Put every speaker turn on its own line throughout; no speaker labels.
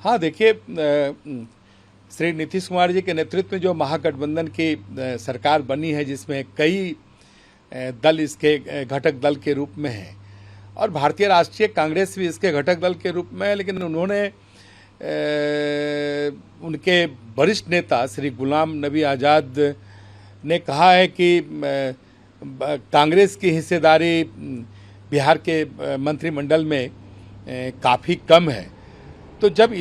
हाँ देखिए, श्री नीतीश कुमार जी के नेतृत्व में जो महागठबंधन की सरकार बनी है, जिसमें कई दल इसके घटक दल के रूप में हैं और भारतीय राष्ट्रीय कांग्रेस भी इसके घटक दल के रूप में है, लेकिन उन्होंने उनके वरिष्ठ नेता श्री गुलाम नबी आज़ाद ने कहा है कि कांग्रेस की हिस्सेदारी बिहार के मंत्रिमंडल में काफ़ी कम है। तो जब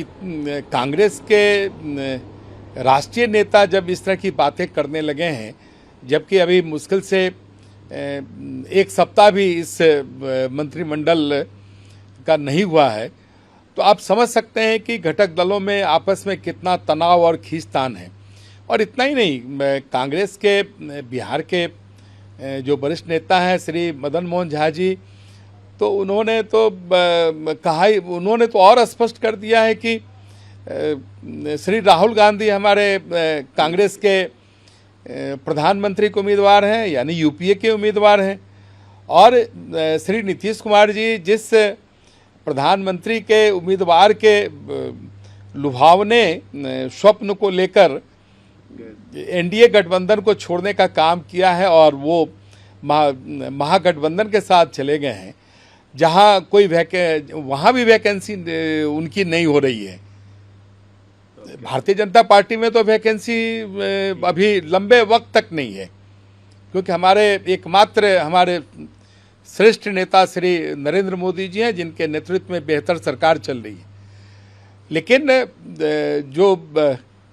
कांग्रेस के राष्ट्रीय नेता जब इस तरह की बातें करने लगे हैं, जबकि अभी मुश्किल से एक सप्ताह भी इस मंत्रिमंडल का नहीं हुआ है, तो आप समझ सकते हैं कि घटक दलों में आपस में कितना तनाव और खींचतान है। और इतना ही नहीं, कांग्रेस के बिहार के जो वरिष्ठ नेता हैं श्री मदन मोहन झा जी, तो उन्होंने तो और स्पष्ट कर दिया है कि श्री राहुल गांधी हमारे कांग्रेस के प्रधानमंत्री के उम्मीदवार हैं, यानी यूपीए के उम्मीदवार हैं, और श्री नीतीश कुमार जी जिस प्रधानमंत्री के उम्मीदवार के लुभावने स्वप्न को लेकर एनडीए गठबंधन को छोड़ने का काम किया है और वो महागठबंधन के साथ चले गए हैं, जहां वहां भी वैकेंसी उनकी नहीं हो रही है। भारतीय जनता पार्टी में तो वैकेंसी अभी लंबे वक्त तक नहीं है, क्योंकि हमारे श्रेष्ठ नेता श्री नरेंद्र मोदी जी हैं, जिनके नेतृत्व में बेहतर सरकार चल रही है। लेकिन जो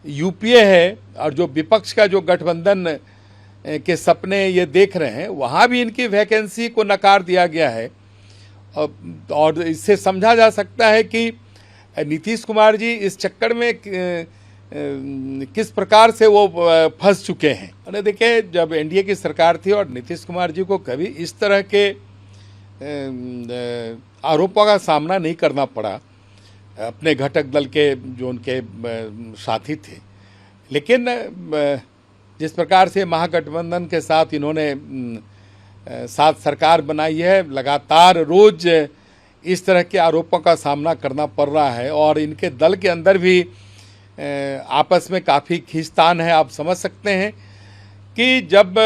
यूपीए है और जो विपक्ष का जो गठबंधन के सपने ये देख रहे हैं, वहाँ भी इनकी वैकेंसी को नकार दिया गया है। और इससे समझा जा सकता है कि नीतीश कुमार जी इस चक्कर में किस प्रकार से वो फंस चुके हैं। और देखिए, जब एनडीए की सरकार थी और नीतीश कुमार जी को कभी इस तरह के आरोपों का सामना नहीं करना पड़ा अपने घटक दल के जो उनके साथी थे। लेकिन जिस प्रकार से महागठबंधन के साथ इन्होंने साथ सरकार बनाई है, लगातार रोज इस तरह के आरोपों का सामना करना पड़ रहा है और इनके दल के अंदर भी आपस में काफ़ी खींचतान है। आप समझ सकते हैं कि जब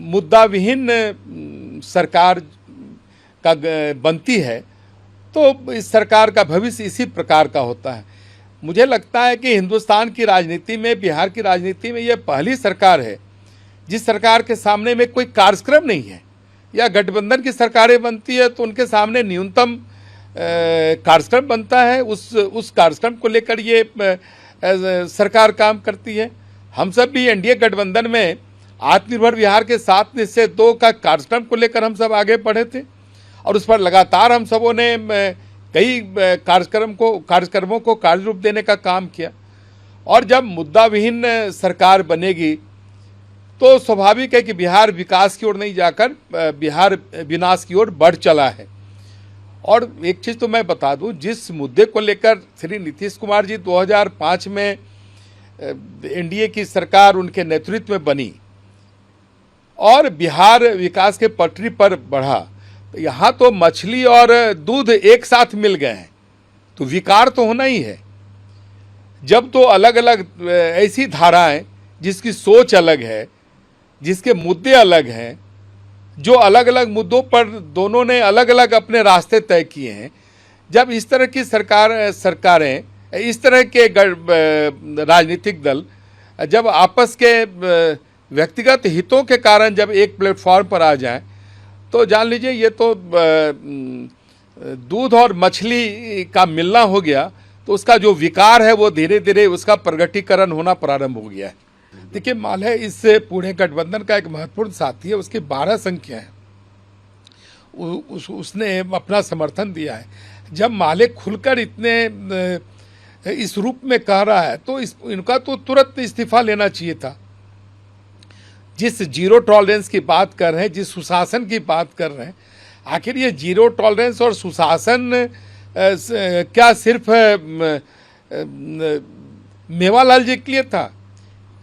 मुद्दा विहीन सरकार का बनती है तो इस सरकार का भविष्य इसी प्रकार का होता है। मुझे लगता है कि हिंदुस्तान की राजनीति में, बिहार की राजनीति में ये पहली सरकार है जिस सरकार के सामने में कोई कार्यक्रम नहीं है। या गठबंधन की सरकारें बनती है तो उनके सामने न्यूनतम कार्यक्रम बनता है, उस कार्यक्रम को लेकर ये सरकार काम करती है। हम सब भी एनडीए गठबंधन में आत्मनिर्भर बिहार के 7 निश्चय 2 का कार्यक्रम को लेकर हम सब आगे बढ़े थे और उस पर लगातार हम सबों ने कई कार्यक्रमों को कार्य रूप देने का काम किया। और जब मुद्दा विहीन सरकार बनेगी तो स्वाभाविक है कि बिहार विकास की ओर नहीं जाकर बिहार विनाश की ओर बढ़ चला है। और एक चीज़ तो मैं बता दूं, जिस मुद्दे को लेकर श्री नीतीश कुमार जी 2005 में एनडीए की सरकार उनके नेतृत्व में बनी और बिहार विकास के पटरी पर बढ़ा, तो यहाँ तो मछली और दूध एक साथ मिल गए हैं, तो विकार तो होना ही है। जब तो अलग अलग ऐसी धाराएं जिसकी सोच अलग है, जिसके मुद्दे अलग हैं, जो अलग अलग मुद्दों पर दोनों ने अलग अलग अपने रास्ते तय किए हैं, जब इस तरह की सरकारें, इस तरह के राजनीतिक दल जब आपस के व्यक्तिगत हितों के कारण जब एक प्लेटफॉर्म पर आ जाएं, तो जान लीजिए ये तो दूध और मछली का मिलना हो गया, तो उसका जो विकार है वो धीरे धीरे उसका प्रगटीकरण होना प्रारंभ हो गया है। देखिए, माले इस पूरे गठबंधन का एक महत्वपूर्ण साथी है, उसकी 12 संख्या है, उसने अपना समर्थन दिया है। जब माले खुलकर इतने इस रूप में कह रहा है तो इनका तो तुरंत इस्तीफा लेना चाहिए था। जिस जीरो टॉलरेंस की बात कर रहे हैं, जिस सुशासन की बात कर रहे हैं, आखिर ये जीरो टॉलरेंस और सुशासन क्या सिर्फ मेवालाल जी के लिए था?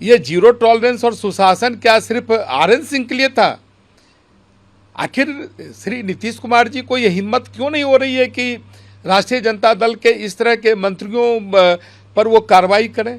ये जीरो टॉलरेंस और सुशासन क्या सिर्फ आरएन सिंह के लिए था? आखिर श्री नीतीश कुमार जी को ये हिम्मत क्यों नहीं हो रही है कि राष्ट्रीय जनता दल के इस तरह के मंत्रियों पर वो कार्रवाई करें।